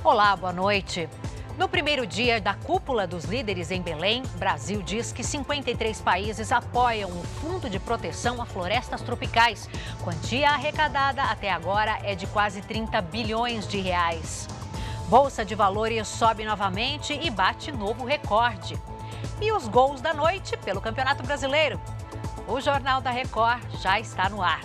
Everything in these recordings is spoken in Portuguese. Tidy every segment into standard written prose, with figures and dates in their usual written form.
Olá, boa noite. No primeiro dia da cúpula dos líderes em Belém, Brasil diz que 53 países apoiam o Fundo de Proteção a Florestas Tropicais. Quantia arrecadada até agora é de quase 30 bilhões de reais. Bolsa de Valores sobe novamente e bate novo recorde. E os gols da noite pelo Campeonato Brasileiro. O Jornal da Record já está no ar.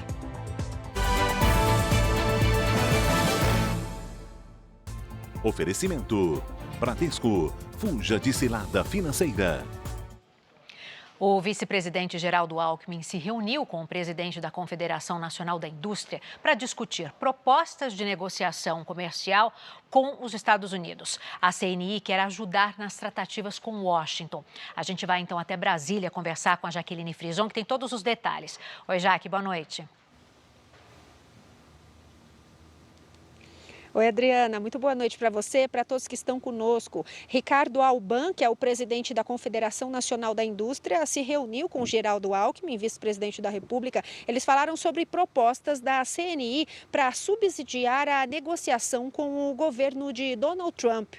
Oferecimento: Bradesco, fuja de cilada financeira. O vice-presidente Geraldo Alckmin se reuniu com o presidente da Confederação Nacional da Indústria para discutir propostas de negociação comercial com os Estados Unidos. A CNI quer ajudar nas tratativas com Washington. A gente vai então até Brasília conversar com a Jaqueline Frison, que tem todos os detalhes. Oi, Jaque, boa noite. Oi, Adriana, muito boa noite para você, para todos que estão conosco. Ricardo Alban, que é o presidente da Confederação Nacional da Indústria, se reuniu com Geraldo Alckmin, vice-presidente da República. Eles falaram sobre propostas da CNI para subsidiar a negociação com o governo de Donald Trump.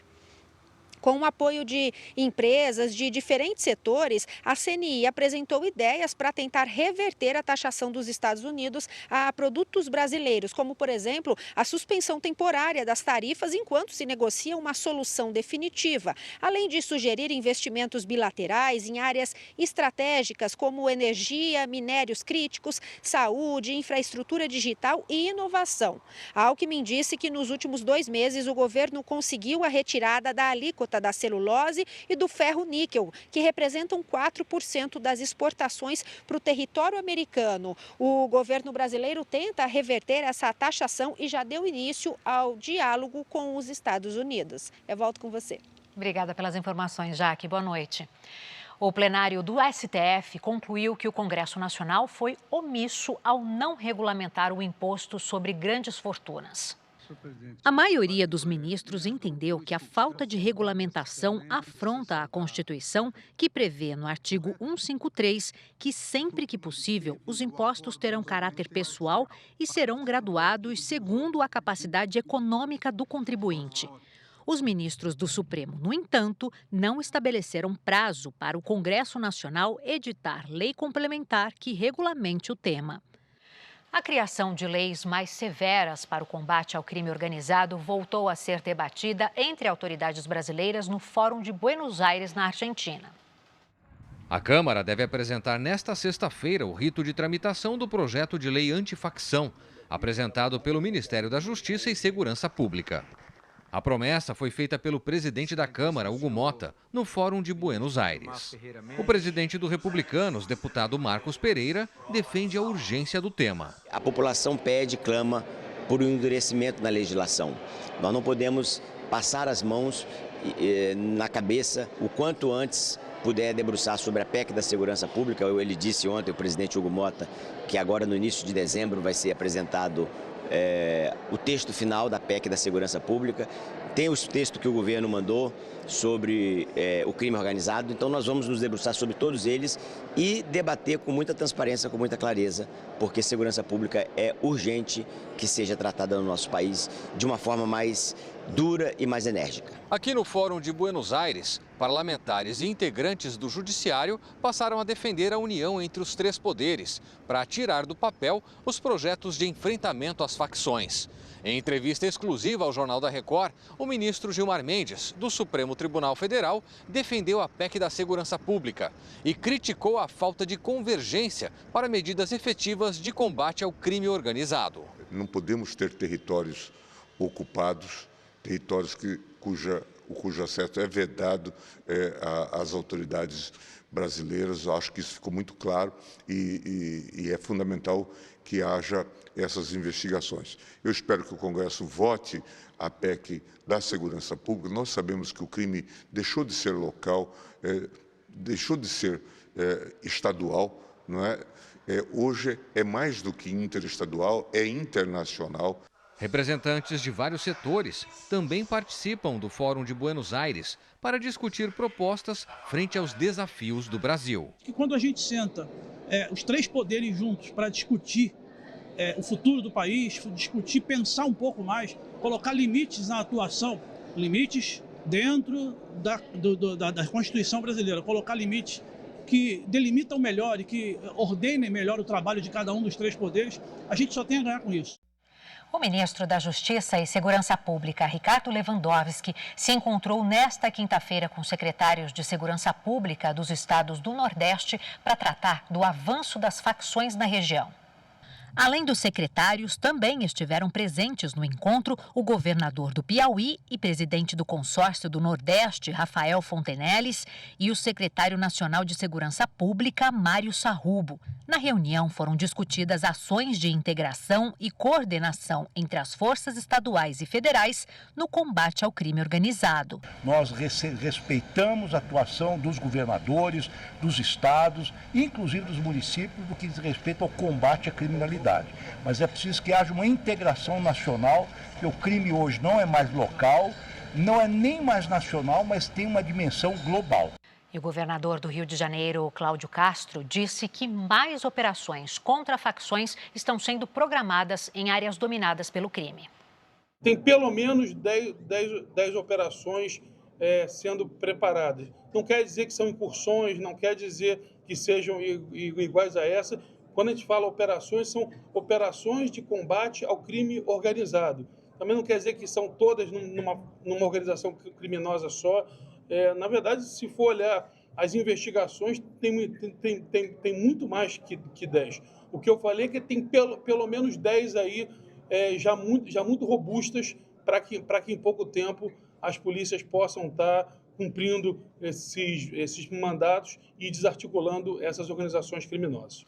Com o apoio de empresas de diferentes setores, a CNI apresentou ideias para tentar reverter a taxação dos Estados Unidos a produtos brasileiros, como, por exemplo, a suspensão temporária das tarifas enquanto se negocia uma solução definitiva, além de sugerir investimentos bilaterais em áreas estratégicas como energia, minérios críticos, saúde, infraestrutura digital e inovação. A Alckmin disse que nos últimos 2 meses o governo conseguiu a retirada da alíquota da celulose e do ferro-níquel, que representam 4% das exportações para o território americano. O governo brasileiro tenta reverter essa taxação e já deu início ao diálogo com os Estados Unidos. Eu volto com você. Obrigada pelas informações, Jaque. Boa noite. O plenário do STF concluiu que o Congresso Nacional foi omisso ao não regulamentar o imposto sobre grandes fortunas. A maioria dos ministros entendeu que a falta de regulamentação afronta a Constituição, que prevê no artigo 153 que sempre que possível os impostos terão caráter pessoal e serão graduados segundo a capacidade econômica do contribuinte. Os ministros do Supremo, no entanto, não estabeleceram prazo para o Congresso Nacional editar lei complementar que regulamente o tema. A criação de leis mais severas para o combate ao crime organizado voltou a ser debatida entre autoridades brasileiras no Fórum de Buenos Aires, na Argentina. A Câmara deve apresentar nesta sexta-feira o rito de tramitação do projeto de lei antifacção, apresentado pelo Ministério da Justiça e Segurança Pública. A promessa foi feita pelo presidente da Câmara, Hugo Motta, no Fórum de Buenos Aires. O presidente do Republicanos, deputado Marcos Pereira, defende a urgência do tema. A população pede, clama por um endurecimento na legislação. Nós não podemos passar as mãos na cabeça o quanto antes puder debruçar sobre a PEC da Segurança Pública. Ele disse ontem, o presidente Hugo Motta, que agora no início de dezembro vai ser apresentado o texto final da PEC da Segurança Pública. Tem os textos que o governo mandou sobre o crime organizado, então nós vamos nos debruçar sobre todos eles e debater com muita transparência, com muita clareza, porque segurança pública é urgente que seja tratada no nosso país de uma forma mais dura e mais enérgica. Aqui no Fórum de Buenos Aires, parlamentares e integrantes do Judiciário passaram a defender a união entre os 3 poderes para tirar do papel os projetos de enfrentamento às facções. Em entrevista exclusiva ao Jornal da Record, o ministro Gilmar Mendes, do Supremo Tribunal Federal, defendeu a PEC da Segurança Pública e criticou a falta de convergência para medidas efetivas de combate ao crime organizado. Não podemos ter territórios ocupados, territórios cujo acesso é vedado às autoridades brasileiras. Eu acho que isso ficou muito claro e é fundamental que haja essas investigações. Eu espero que o Congresso vote a PEC da Segurança Pública. Nós sabemos que o crime deixou de ser local, deixou de ser estadual, não é? Hoje é mais do que interestadual, é internacional. Representantes de vários setores também participam do Fórum de Buenos Aires para discutir propostas frente aos desafios do Brasil. E quando a gente senta os 3 poderes juntos para discutir o futuro do país, discutir, pensar um pouco mais, colocar limites na atuação, limites dentro da Constituição brasileira, colocar limites que delimitam melhor e que ordenem melhor o trabalho de cada um dos três poderes. A gente só tem a ganhar com isso. O ministro da Justiça e Segurança Pública, Ricardo Lewandowski, se encontrou nesta quinta-feira com secretários de Segurança Pública dos estados do Nordeste para tratar do avanço das facções na região. Além dos secretários, também estiveram presentes no encontro o governador do Piauí e presidente do Consórcio do Nordeste, Rafael Fontenelis, e o secretário nacional de Segurança Pública, Mário Sarrubo. Na reunião foram discutidas ações de integração e coordenação entre as forças estaduais e federais no combate ao crime organizado. Nós respeitamos a atuação dos governadores, dos estados, inclusive dos municípios, no que diz respeito ao combate à criminalidade. Mas é preciso que haja uma integração nacional, porque o crime hoje não é mais local, não é nem mais nacional, mas tem uma dimensão global. E o governador do Rio de Janeiro, Cláudio Castro, disse que mais operações contra facções estão sendo programadas em áreas dominadas pelo crime. Tem pelo menos 10 operações sendo preparadas. Não quer dizer que são incursões, não quer dizer que sejam iguais a essa. Quando a gente fala operações, são operações de combate ao crime organizado. Também não quer dizer que são todas numa organização criminosa só. Na verdade, se for olhar as investigações, tem muito mais que 10. O que eu falei é que tem pelo menos 10 aí já muito robustas para que em pouco tempo as polícias possam estar cumprindo esses mandatos e desarticulando essas organizações criminosas.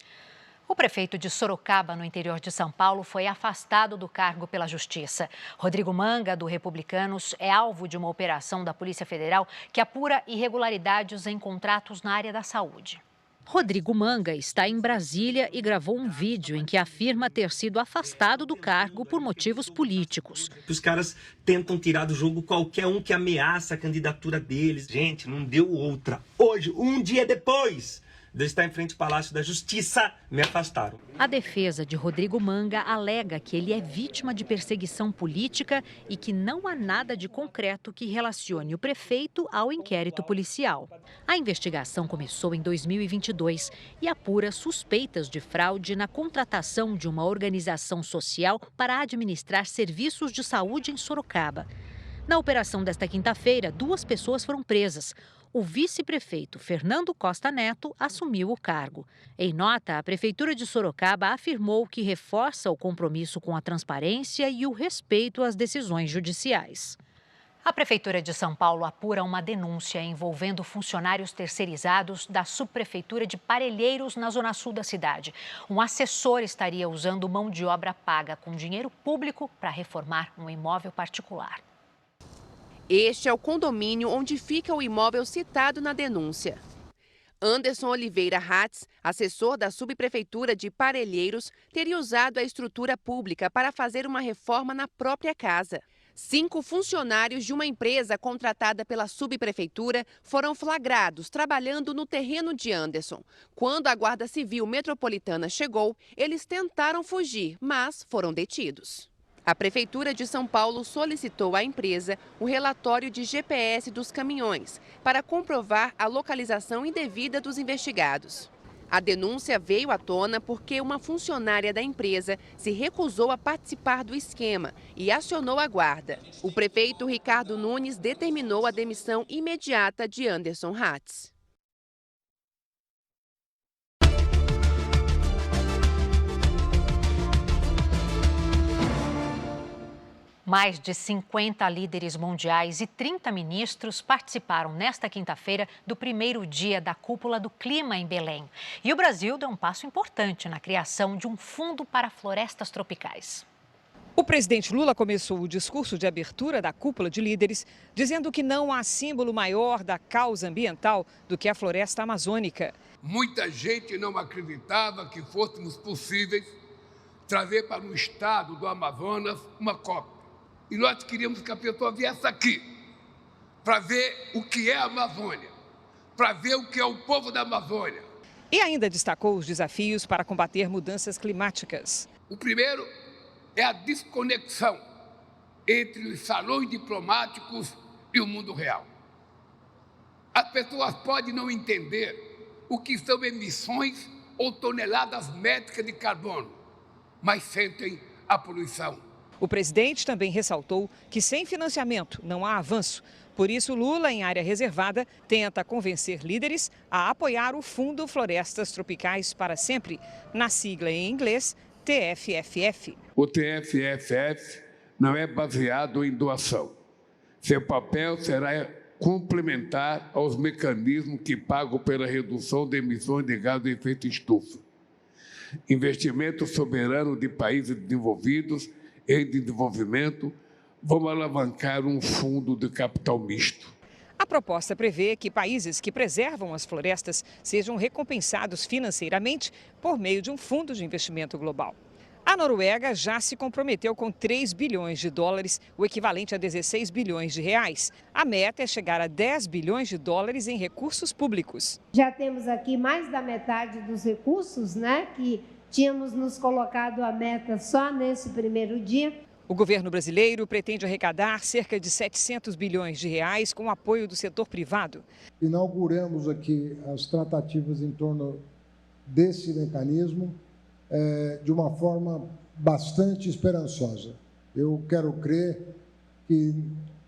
O prefeito de Sorocaba, no interior de São Paulo, foi afastado do cargo pela Justiça. Rodrigo Manga, do Republicanos, é alvo de uma operação da Polícia Federal que apura irregularidades em contratos na área da saúde. Rodrigo Manga está em Brasília e gravou um vídeo em que afirma ter sido afastado do cargo por motivos políticos. Os caras tentam tirar do jogo qualquer um que ameaça a candidatura deles. Gente, não deu outra. Hoje, um dia depois de estar em frente ao Palácio da Justiça, me afastaram. A defesa de Rodrigo Manga alega que ele é vítima de perseguição política e que não há nada de concreto que relacione o prefeito ao inquérito policial. A investigação começou em 2022 e apura suspeitas de fraude na contratação de uma organização social para administrar serviços de saúde em Sorocaba. Na operação desta quinta-feira, 2 pessoas foram presas. O vice-prefeito Fernando Costa Neto assumiu o cargo. Em nota, a Prefeitura de Sorocaba afirmou que reforça o compromisso com a transparência e o respeito às decisões judiciais. A Prefeitura de São Paulo apura uma denúncia envolvendo funcionários terceirizados da subprefeitura de Parelheiros, na zona sul da cidade. Um assessor estaria usando mão de obra paga com dinheiro público para reformar um imóvel particular. Este é o condomínio onde fica o imóvel citado na denúncia. Anderson Oliveira Hatz, assessor da subprefeitura de Parelheiros, teria usado a estrutura pública para fazer uma reforma na própria casa. 5 funcionários de uma empresa contratada pela subprefeitura foram flagrados trabalhando no terreno de Anderson. Quando a Guarda Civil Metropolitana chegou, eles tentaram fugir, mas foram detidos. A Prefeitura de São Paulo solicitou à empresa o relatório de GPS dos caminhões para comprovar a localização indevida dos investigados. A denúncia veio à tona porque uma funcionária da empresa se recusou a participar do esquema e acionou a guarda. O prefeito Ricardo Nunes determinou a demissão imediata de Anderson Hatz. Mais de 50 líderes mundiais e 30 ministros participaram nesta quinta-feira do primeiro dia da Cúpula do Clima em Belém. E o Brasil deu um passo importante na criação de um fundo para florestas tropicais. O presidente Lula começou o discurso de abertura da Cúpula de Líderes dizendo que não há símbolo maior da causa ambiental do que a floresta amazônica. Muita gente não acreditava que fôssemos possíveis trazer para o estado do Amazonas uma COP. E nós queríamos que a pessoa viesse aqui para ver o que é a Amazônia, para ver o que é o povo da Amazônia. E ainda destacou os desafios para combater mudanças climáticas. O primeiro é a desconexão entre os salões diplomáticos e o mundo real. As pessoas podem não entender o que são emissões ou toneladas métricas de carbono, mas sentem a poluição. O presidente também ressaltou que sem financiamento não há avanço. Por isso, Lula, em área reservada, tenta convencer líderes a apoiar o Fundo Florestas Tropicais para Sempre, na sigla em inglês TFFF. O TFFF não é baseado em doação. Seu papel será complementar aos mecanismos que pagam pela redução de emissões de gás de efeito estufa. Investimento soberano de países desenvolvidos em desenvolvimento vão alavancar um fundo de capital misto. A proposta prevê que países que preservam as florestas sejam recompensados financeiramente por meio de um fundo de investimento global. A Noruega já se comprometeu com 3 bilhões de dólares, o equivalente a 16 bilhões de reais. A meta é chegar a 10 bilhões de dólares em recursos públicos. Já temos aqui mais da metade dos recursos, que tínhamos nos colocado a meta só nesse primeiro dia. O governo brasileiro pretende arrecadar cerca de 700 bilhões de reais com o apoio do setor privado. Inauguramos aqui as tratativas em torno desse mecanismo de uma forma bastante esperançosa. Eu quero crer que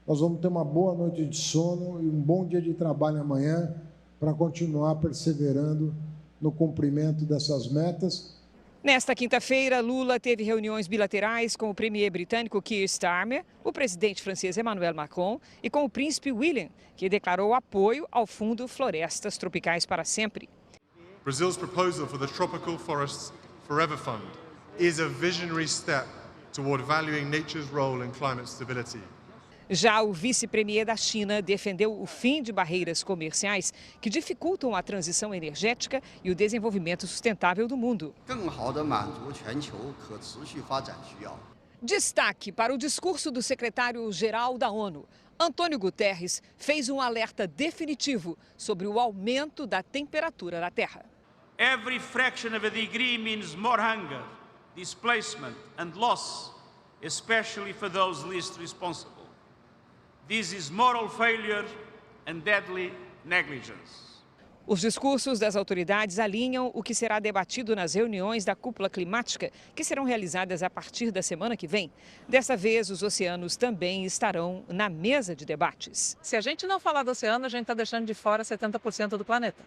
nós vamos ter uma boa noite de sono e um bom dia de trabalho amanhã para continuar perseverando no cumprimento dessas metas. Nesta quinta-feira, Lula teve reuniões bilaterais com o premier britânico Keir Starmer, o presidente francês Emmanuel Macron e com o príncipe William, que declarou apoio ao Fundo Florestas Tropicais para Sempre. Brazil's proposal for the Tropical Forests Forever Fund is a visionary step toward valuing nature's role in climate stability. Já o vice-premier da China defendeu o fim de barreiras comerciais que dificultam a transição energética e o desenvolvimento sustentável do mundo. Destaque para o discurso do secretário-geral da ONU. Antônio Guterres fez um alerta definitivo sobre o aumento da temperatura da Terra. Every fraction of a degree means more hunger, displacement and loss, especially for those least responsible. This is moral failure and deadly negligence. Os discursos das autoridades alinham o que será debatido nas reuniões da cúpula climática, que serão realizadas a partir da semana que vem. Dessa vez, os oceanos também estarão na mesa de debates. Se a gente não falar do oceano, a gente está deixando de fora 70% do planeta.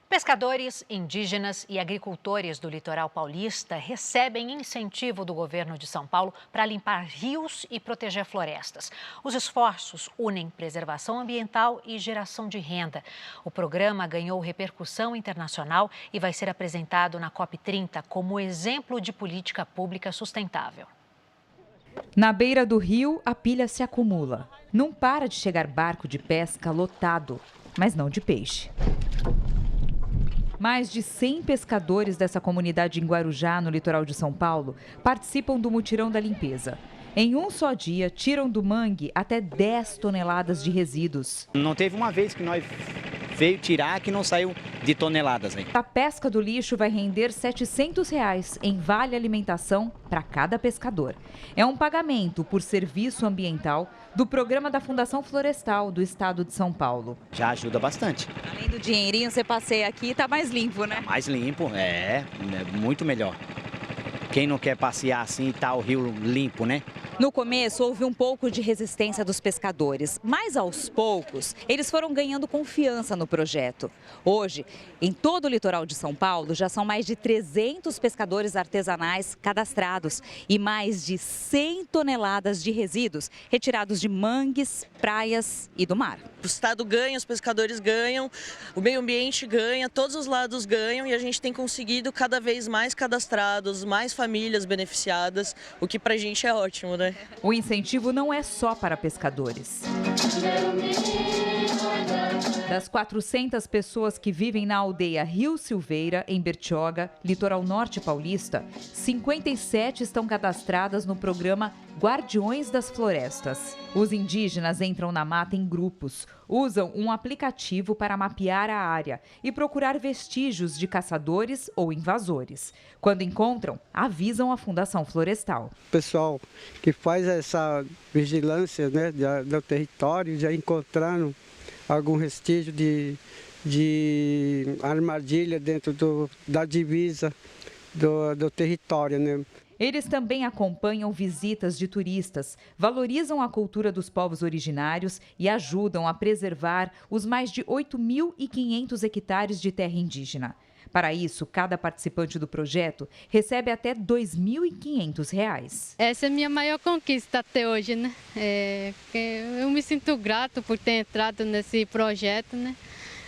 Pescadores, indígenas e agricultores do litoral paulista recebem incentivo do governo de São Paulo para limpar rios e proteger florestas. Os esforços unem preservação ambiental e geração de renda. O programa ganhou repercussão internacional e vai ser apresentado na COP30 como exemplo de política pública sustentável. Na beira do rio, a pilha se acumula. Não para de chegar barco de pesca lotado, mas não de peixe. Mais de 100 pescadores dessa comunidade em Guarujá, no litoral de São Paulo, participam do mutirão da limpeza. Em um só dia, tiram do mangue até 10 toneladas de resíduos. Não teve uma vez que nós veio tirar que não saiu de toneladas aí. A pesca do lixo vai render R$ 700 em vale alimentação para cada pescador. É um pagamento por serviço ambiental do programa da Fundação Florestal do Estado de São Paulo. Já ajuda bastante. Além do dinheirinho, você passeia aqui e está mais limpo, né? Tá mais limpo, é muito melhor. Quem não quer passear assim e tá o rio limpo, né? No começo, houve um pouco de resistência dos pescadores, mas aos poucos, eles foram ganhando confiança no projeto. Hoje, em todo o litoral de São Paulo, já são mais de 300 pescadores artesanais cadastrados e mais de 100 toneladas de resíduos retirados de mangues, praias e do mar. O Estado ganha, os pescadores ganham, o meio ambiente ganha, todos os lados ganham e a gente tem conseguido cada vez mais cadastrados, mais famílias beneficiadas, o que pra gente é ótimo, né? O incentivo não é só para pescadores. Das 400 pessoas que vivem na aldeia Rio Silveira, em Bertioga, litoral norte paulista, 57 estão cadastradas no programa Guardiões das Florestas. Os indígenas entram na mata em grupos, usam um aplicativo para mapear a área e procurar vestígios de caçadores ou invasores. Quando encontram, avisam a Fundação Florestal. O pessoal que faz essa vigilância, né, do território, já encontraram algum restígio de armadilha dentro da divisa do território, né? Eles também acompanham visitas de turistas, valorizam a cultura dos povos originários e ajudam a preservar os mais de 8.500 hectares de terra indígena. Para isso, cada participante do projeto recebe até R$ 2.500. Essa é a minha maior conquista até hoje, né? Eu me sinto grato por ter entrado nesse projeto, né?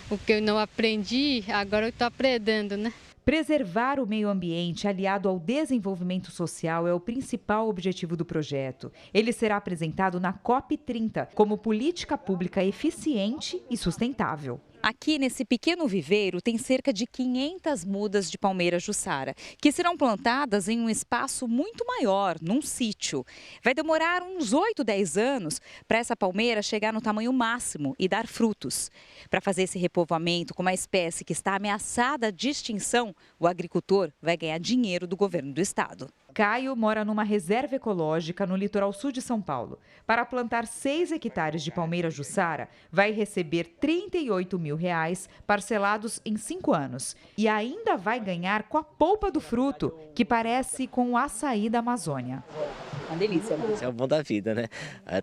O que eu não aprendi, agora eu estou aprendendo, né? Preservar o meio ambiente aliado ao desenvolvimento social é o principal objetivo do projeto. Ele será apresentado na COP30 como política pública eficiente e sustentável. Aqui nesse pequeno viveiro tem cerca de 500 mudas de palmeira jussara, que serão plantadas em um espaço muito maior, num sítio. Vai demorar uns 8, 10 anos para essa palmeira chegar no tamanho máximo e dar frutos. Para fazer esse repovoamento com uma espécie que está ameaçada de extinção, o agricultor vai ganhar dinheiro do governo do estado. Caio mora numa reserva ecológica no litoral sul de São Paulo. Para plantar 6 hectares de palmeira jussara, vai receber R$ 38 mil parcelados em 5 anos. E ainda vai ganhar com a polpa do fruto, que parece com o açaí da Amazônia. Uma delícia. Isso é o bom da vida, né?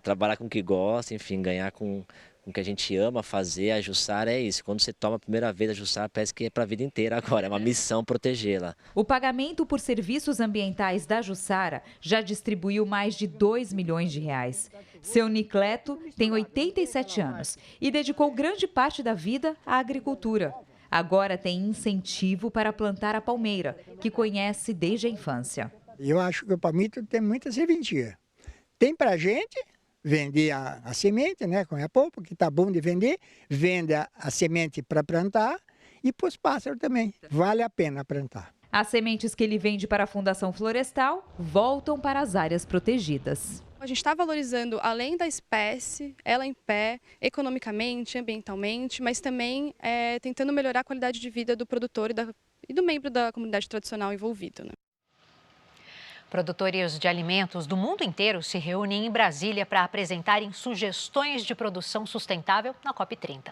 Trabalhar com o que gosta, enfim, ganhar com o que a gente ama fazer. A jussara é isso. Quando você toma a primeira vez a jussara, parece que é para a vida inteira agora. É uma missão protegê-la. O pagamento por serviços ambientais da jussara já distribuiu mais de R$ 2 milhões. Seu Nicleto tem 87 anos e dedicou grande parte da vida à agricultura. Agora tem incentivo para plantar a palmeira, que conhece desde a infância. Eu acho que o palmito tem muita serventia. Tem para a gente vender a semente, né, com a polpa, que tá bom de vender, vende a semente para plantar e para os pássaros também. Vale a pena plantar. As sementes que ele vende para a Fundação Florestal voltam para as áreas protegidas. A gente está valorizando, além da espécie, ela em pé, economicamente, ambientalmente, mas também tentando melhorar a qualidade de vida do produtor e do membro da comunidade tradicional envolvido, né? Produtores de alimentos do mundo inteiro se reúnem em Brasília para apresentarem sugestões de produção sustentável na COP30.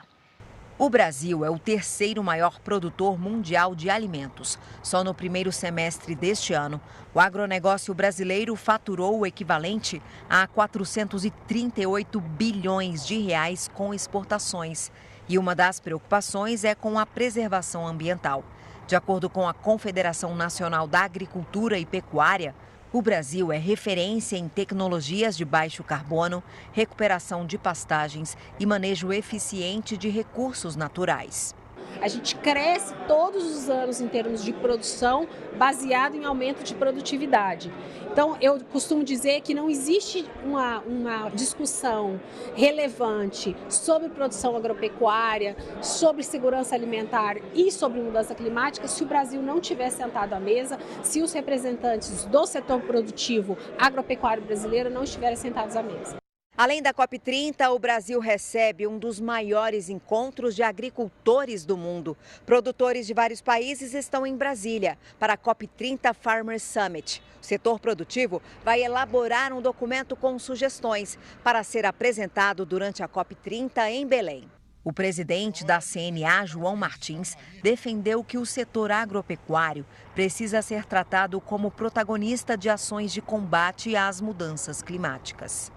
O Brasil é o terceiro maior produtor mundial de alimentos. Só no primeiro semestre deste ano, o agronegócio brasileiro faturou o equivalente a 438 bilhões de reais com exportações. E uma das preocupações é com a preservação ambiental. De acordo com a Confederação Nacional da Agricultura e Pecuária, o Brasil é referência em tecnologias de baixo carbono, recuperação de pastagens e manejo eficiente de recursos naturais. A gente cresce todos os anos em termos de produção baseado em aumento de produtividade. Então, eu costumo dizer que não existe uma discussão relevante sobre produção agropecuária, sobre segurança alimentar e sobre mudança climática se o Brasil não tiver sentado à mesa, se os representantes do setor produtivo agropecuário brasileiro não estiverem sentados à mesa. Além da COP30, o Brasil recebe um dos maiores encontros de agricultores do mundo. Produtores de vários países estão em Brasília para a COP30 Farmers Summit. O setor produtivo vai elaborar um documento com sugestões para ser apresentado durante a COP30 em Belém. O presidente da CNA, João Martins, defendeu que o setor agropecuário precisa ser tratado como protagonista de ações de combate às mudanças climáticas.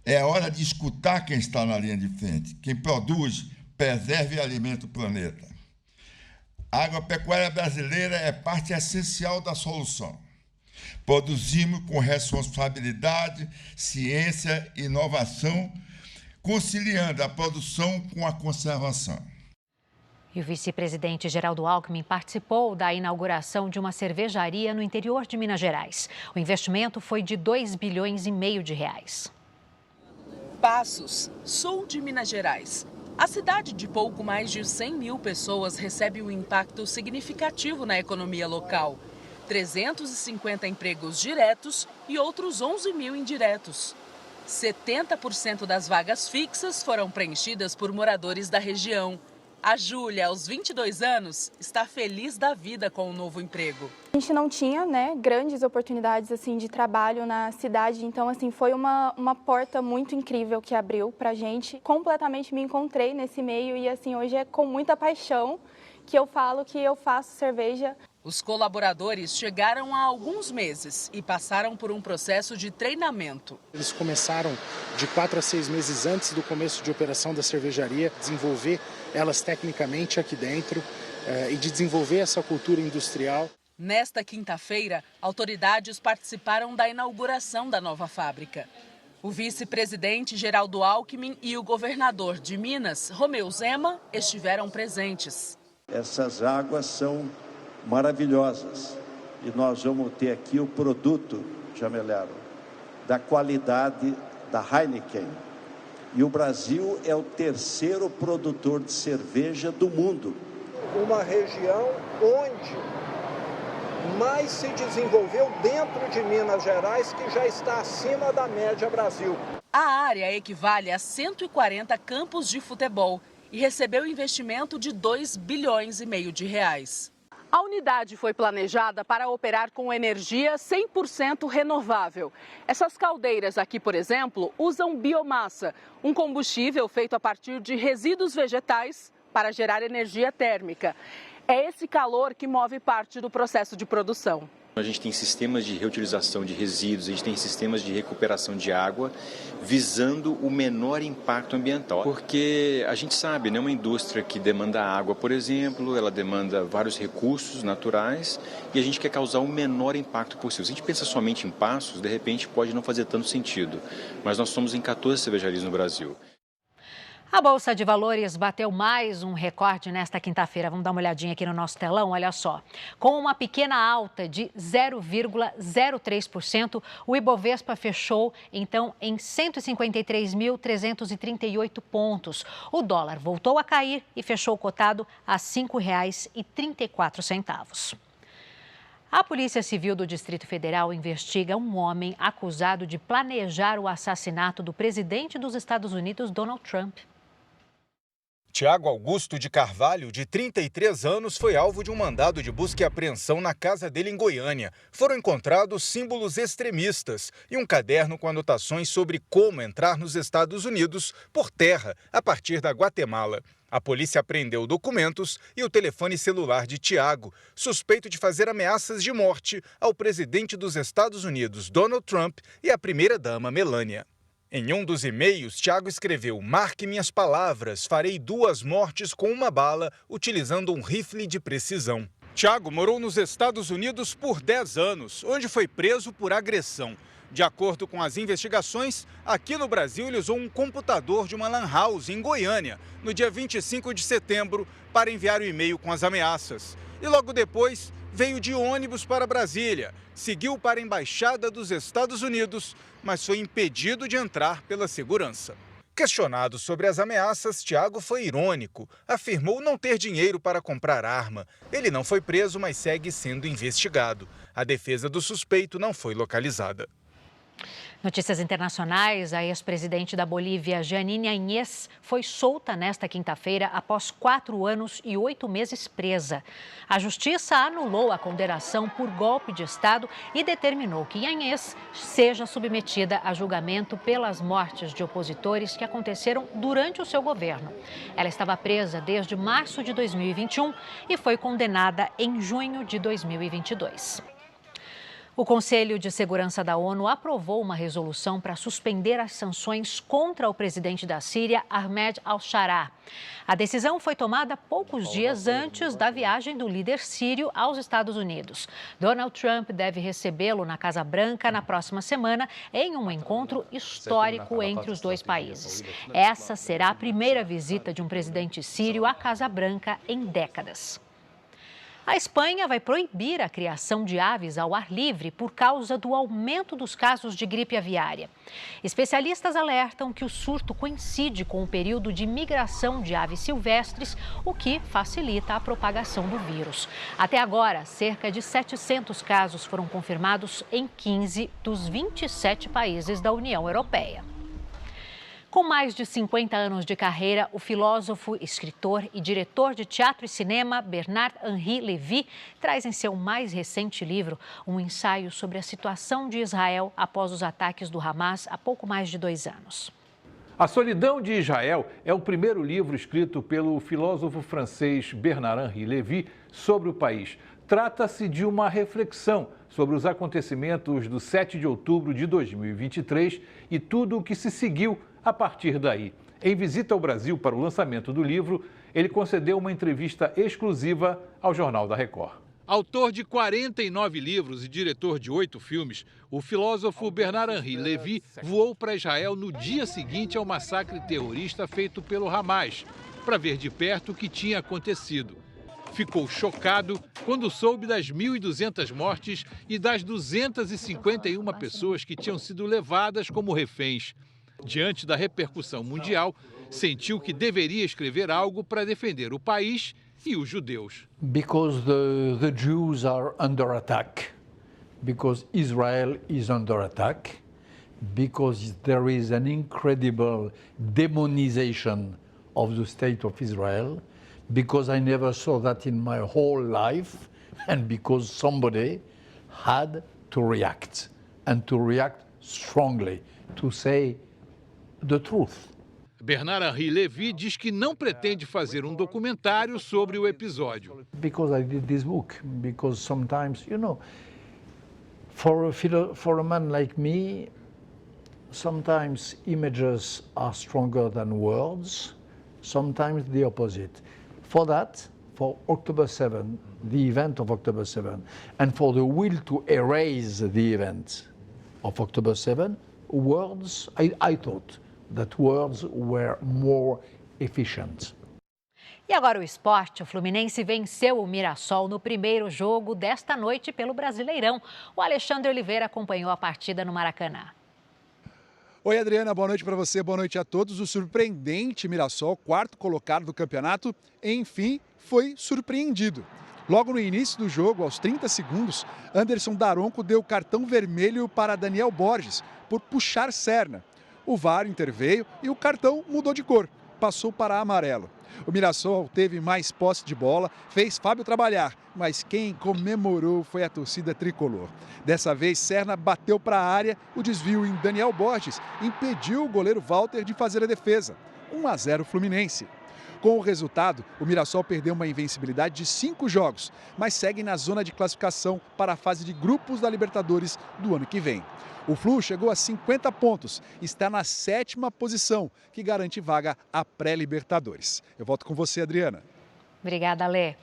É hora de escutar quem está na linha de frente. Quem produz, preserva e alimenta o planeta. A agropecuária brasileira é parte essencial da solução. Produzimos com responsabilidade, ciência e inovação, conciliando a produção com a conservação. E o vice-presidente Geraldo Alckmin participou da inauguração de uma cervejaria no interior de Minas Gerais. O investimento foi de R$ 2,5 bilhões. Passos, sul de Minas Gerais. A cidade de pouco mais de 100 mil pessoas recebe um impacto significativo na economia local. 350 empregos diretos e outros 11 mil indiretos. 70% das vagas fixas foram preenchidas por moradores da região. A Júlia, aos 22 anos, está feliz da vida com o novo emprego. A gente não tinha, grandes oportunidades assim de trabalho na cidade, então assim foi uma porta muito incrível que abriu pra gente. Completamente me encontrei nesse meio e assim hoje é com muita paixão que eu falo que eu faço cerveja. Os colaboradores chegaram há alguns meses e passaram por um processo de treinamento. Eles começaram de 4 a 6 meses antes do começo de operação da cervejaria, desenvolver elas tecnicamente aqui dentro e de desenvolver essa cultura industrial. Nesta quinta-feira, autoridades participaram da inauguração da nova fábrica. O vice-presidente Geraldo Alckmin e o governador de Minas, Romeu Zema, estiveram presentes. Essas águas são maravilhosas e nós vamos ter aqui o produto, Jamelero, da qualidade da Heineken. E o Brasil é o terceiro produtor de cerveja do mundo. Uma região onde mais se desenvolveu dentro de Minas Gerais, que já está acima da média Brasil. A área equivale a 140 campos de futebol e recebeu investimento de 2,5 bilhões de reais. A unidade foi planejada para operar com energia 100% renovável. Essas caldeiras aqui, por exemplo, usam biomassa, um combustível feito a partir de resíduos vegetais para gerar energia térmica. É esse calor que move parte do processo de produção. A gente tem sistemas de reutilização de resíduos, a gente tem sistemas de recuperação de água, visando o menor impacto ambiental. Porque a gente sabe, uma indústria que demanda água, por exemplo, ela demanda vários recursos naturais e a gente quer causar o menor impacto possível. Se a gente pensa somente em Passos, de repente pode não fazer tanto sentido, mas nós somos em 14 cervejarias no Brasil. A Bolsa de Valores bateu mais um recorde nesta quinta-feira. Vamos dar uma olhadinha aqui no nosso telão, olha só. Com uma pequena alta de 0,03%, o Ibovespa fechou, então, em 153.338 pontos. O dólar voltou a cair e fechou cotado a R$ 5,34. A Polícia Civil do Distrito Federal investiga um homem acusado de planejar o assassinato do presidente dos Estados Unidos, Donald Trump. Tiago Augusto de Carvalho, de 33 anos, foi alvo de um mandado de busca e apreensão na casa dele em Goiânia. Foram encontrados símbolos extremistas e um caderno com anotações sobre como entrar nos Estados Unidos por terra, a partir da Guatemala. A polícia apreendeu documentos e o telefone celular de Tiago, suspeito de fazer ameaças de morte ao presidente dos Estados Unidos, Donald Trump, e à primeira-dama, Melania. Em um dos e-mails, Tiago escreveu: "Marque minhas palavras, farei 2 mortes com uma bala, utilizando um rifle de precisão." Tiago morou nos Estados Unidos por 10 anos, onde foi preso por agressão. De acordo com as investigações, aqui no Brasil ele usou um computador de uma lan house em Goiânia, no dia 25 de setembro, para enviar o e-mail com as ameaças. E logo depois, veio de ônibus para Brasília, seguiu para a Embaixada dos Estados Unidos, mas foi impedido de entrar pela segurança. Questionado sobre as ameaças, Tiago foi irônico. Afirmou não ter dinheiro para comprar arma. Ele não foi preso, mas segue sendo investigado. A defesa do suspeito não foi localizada. Notícias internacionais: a ex-presidente da Bolívia, Jeanine Áñez, foi solta nesta quinta-feira após 4 anos e 8 meses presa. A justiça anulou a condenação por golpe de Estado e determinou que Áñez seja submetida a julgamento pelas mortes de opositores que aconteceram durante o seu governo. Ela estava presa desde março de 2021 e foi condenada em junho de 2022. O Conselho de Segurança da ONU aprovou uma resolução para suspender as sanções contra o presidente da Síria, Ahmed al-Sharaa. A decisão foi tomada poucos dias antes da viagem do líder sírio aos Estados Unidos. Donald Trump deve recebê-lo na Casa Branca na próxima semana, em um encontro histórico entre os dois países. Essa será a primeira visita de um presidente sírio à Casa Branca em décadas. A Espanha vai proibir a criação de aves ao ar livre por causa do aumento dos casos de gripe aviária. Especialistas alertam que o surto coincide com o período de migração de aves silvestres, o que facilita a propagação do vírus. Até agora, cerca de 700 casos foram confirmados em 15 dos 27 países da União Europeia. Com mais de 50 anos de carreira, o filósofo, escritor e diretor de teatro e cinema Bernard-Henri Lévy traz em seu mais recente livro um ensaio sobre a situação de Israel após os ataques do Hamas há pouco mais de 2 anos. A Solidão de Israel é o primeiro livro escrito pelo filósofo francês Bernard-Henri Lévy sobre o país. Trata-se de uma reflexão sobre os acontecimentos do 7 de outubro de 2023 e tudo o que se seguiu a partir daí. Em visita ao Brasil para o lançamento do livro, ele concedeu uma entrevista exclusiva ao Jornal da Record. Autor de 49 livros e diretor de 8 filmes, o filósofo Bernard-Henri Lévy voou para Israel no dia seguinte ao massacre terrorista feito pelo Hamas, para ver de perto o que tinha acontecido. Ficou chocado quando soube das 1.200 mortes e das 251 pessoas que tinham sido levadas como reféns. Diante da repercussão mundial, sentiu que deveria escrever algo para defender o país e os judeus. Because the Jews are under attack, because Israel is under attack, because there is an incredible demonization of the state of Israel, because I never saw that in my whole life, and because somebody had to react, and to react strongly, to say the truth. Bernard-Henri Lévy diz que não pretende fazer um documentário sobre o episódio. Because I did this book, because sometimes, you know, for a man like me, sometimes images are stronger than words, sometimes the opposite. For that, for October 7, the event of October 7, and for the will to erase the event of October 7, words, I thought that words were more efficient. E agora o esporte. O Fluminense venceu o Mirassol no primeiro jogo desta noite pelo Brasileirão. O Alexandre Oliveira acompanhou a partida no Maracanã. Oi, Adriana, boa noite para você, boa noite a todos. O surpreendente Mirassol, quarto colocado do campeonato, enfim, foi surpreendido. Logo no início do jogo, aos 30 segundos, Anderson Daronco deu cartão vermelho para Daniel Borges por puxar Serna. O VAR interveio e o cartão mudou de cor, passou para amarelo. O Mirassol teve mais posse de bola, fez Fábio trabalhar, mas quem comemorou foi a torcida tricolor. Dessa vez, Serna bateu para a área, o desvio em Daniel Borges impediu o goleiro Walter de fazer a defesa. 1-0 Fluminense. Com o resultado, o Mirassol perdeu uma invencibilidade de 5 jogos, mas segue na zona de classificação para a fase de grupos da Libertadores do ano que vem. O Flu chegou a 50 pontos, está na 7ª posição, que garante vaga à pré-Libertadores. Eu volto com você, Adriana. Obrigada, Lê.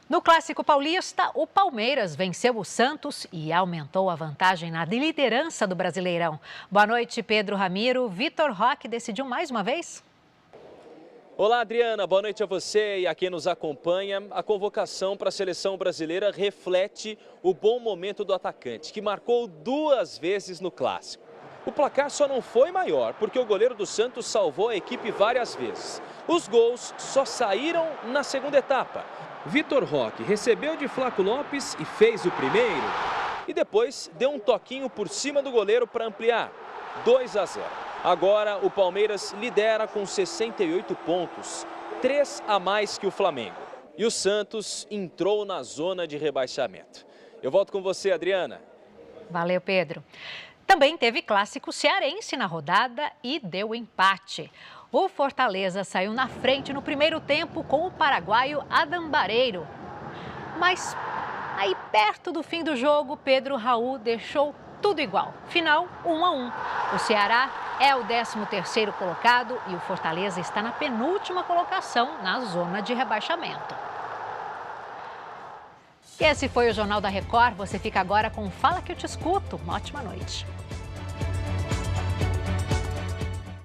No Clássico Paulista, o Palmeiras venceu o Santos e aumentou a vantagem na liderança do Brasileirão. Boa noite, Pedro Ramiro. Vitor Roque decidiu mais uma vez? Olá, Adriana. Boa noite a você e a quem nos acompanha. A convocação para a seleção brasileira reflete o bom momento do atacante, que marcou 2 vezes no Clássico. O placar só não foi maior, porque o goleiro do Santos salvou a equipe várias vezes. Os gols só saíram na segunda etapa. Vitor Roque recebeu de Flaco Lopes e fez o primeiro. E depois deu um toquinho por cima do goleiro para ampliar. 2-0. Agora o Palmeiras lidera com 68 pontos, 3 a mais que o Flamengo. E o Santos entrou na zona de rebaixamento. Eu volto com você, Adriana. Valeu, Pedro. Também teve clássico cearense na rodada e deu empate. O Fortaleza saiu na frente no primeiro tempo com o paraguaio Adam Bareiro. Mas aí perto do fim do jogo, Pedro Raul deixou tudo igual. Final 1-1. O Ceará é o 13º colocado e o Fortaleza está na penúltima colocação na zona de rebaixamento. Esse foi o Jornal da Record. Você fica agora com Fala que eu te escuto. Uma ótima noite.